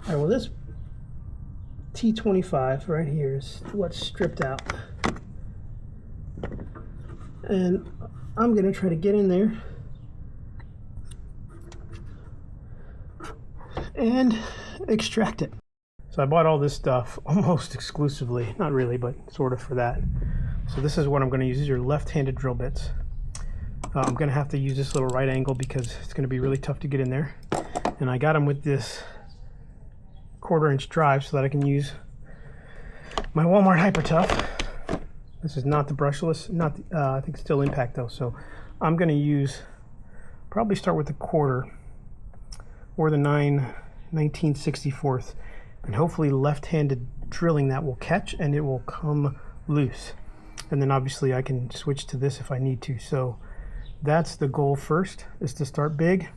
All right, well, this T25 right here is what's stripped out. And I'm gonna try to get in there and extract it. So I bought all this stuff almost exclusively, not really, but sort of for that. So this is what I'm gonna use. These are left-handed drill bits. I'm gonna have to use this little right angle because it's gonna be really tough to get in there. And I got them with this 1/4-inch drive so that I can use my Walmart Hyper Tough. This is not the brushless, not the, I think it's still impact though. So I'm going to use, probably start with the 1/4 or the 19/64, and hopefully left-handed drilling that will catch and it will come loose. And then obviously I can switch to this if I need to. So that's the goal first, is to start big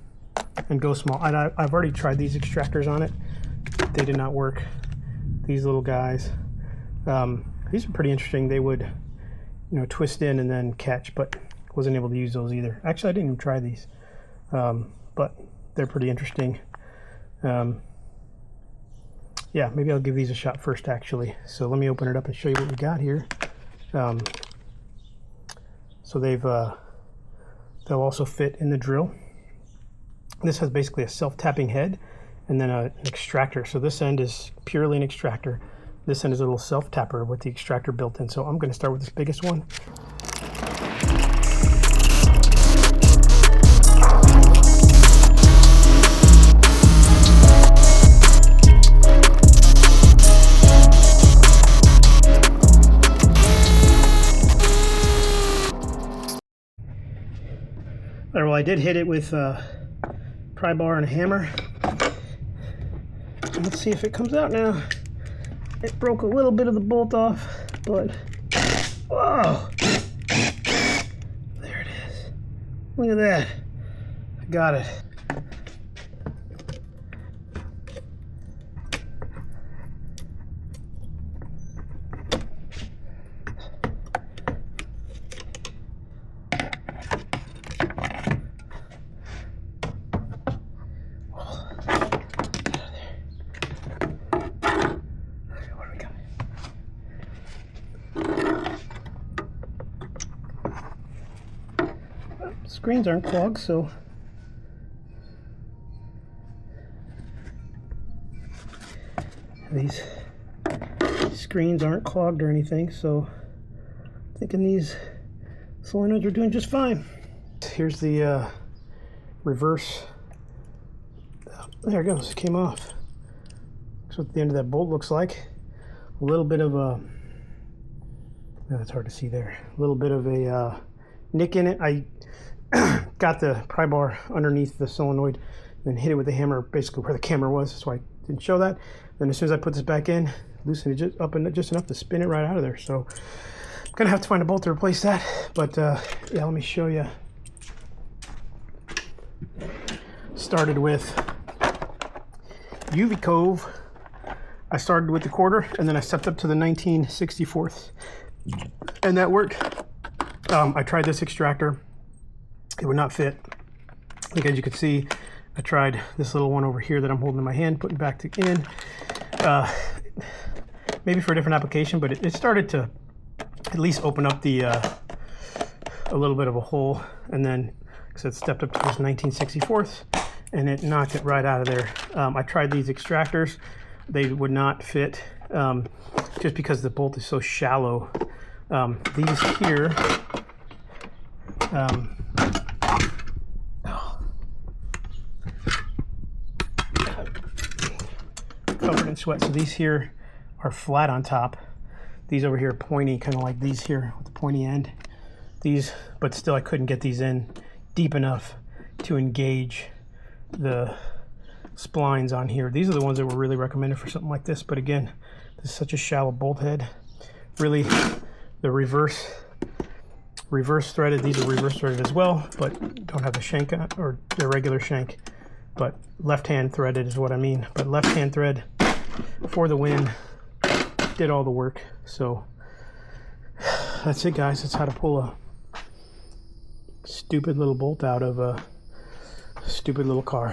and go small. I've already tried these extractors on it. They did not work. These little guys. These are pretty interesting. They would, you know, twist in and then catch, but wasn't able to use those either. Actually, I didn't even try these, but they're pretty interesting. Yeah, maybe I'll give these a shot first, actually. So let me open it up and show you what we got here. So they'll also fit in the drill. This has basically a self-tapping head and then an extractor. So this end is purely an extractor. This end is a little self-tapper with the extractor built in. So I'm going to start with this biggest one. All right, well, I did hit it with a pry bar and a hammer. Let's see if it comes out now. It broke a little bit of the bolt off, but whoa! There it is. Look at that. I got it. Screens aren't clogged, so these screens aren't clogged or anything, so I'm thinking these solenoids are doing just fine. Here's the reverse. There it goes, it came off. That's what the end of that bolt looks like. A little bit of a, it's hard to see there, a little bit of a nick in it. I got the pry bar underneath the solenoid, then hit it with the hammer basically where the camera was. That's why I didn't show that. Then as soon as I put this back in, loosen it just up and just enough to spin it right out of there. So I'm gonna have to find a bolt to replace that. But yeah, let me show you. Started with UV Cove. I started with the 1/4 and then I stepped up to the 19/64, and that worked. I tried this extractor. It would not fit. I think as you can see, I tried this little one over here that I'm holding in my hand, putting back to in. Maybe for a different application, but it started to at least open up the a little bit of a hole, and then so it stepped up to this 19/64, and it knocked it right out of there. I tried these extractors. They would not fit just because the bolt is so shallow. These here, covered in sweat. So these here are flat on top. These over here are pointy, kind of like these here with the pointy end. These, but still I couldn't get these in deep enough to engage the splines on here. These are the ones that were really recommended for something like this, but again, this is such a shallow bolt head. Really, the reverse threaded, these are reverse threaded as well, but don't have the shank on, or the regular shank, but left hand threaded is what I mean. But left hand thread for the win, did all the work. So that's it, guys. That's how to pull a stupid little bolt out of a stupid little car.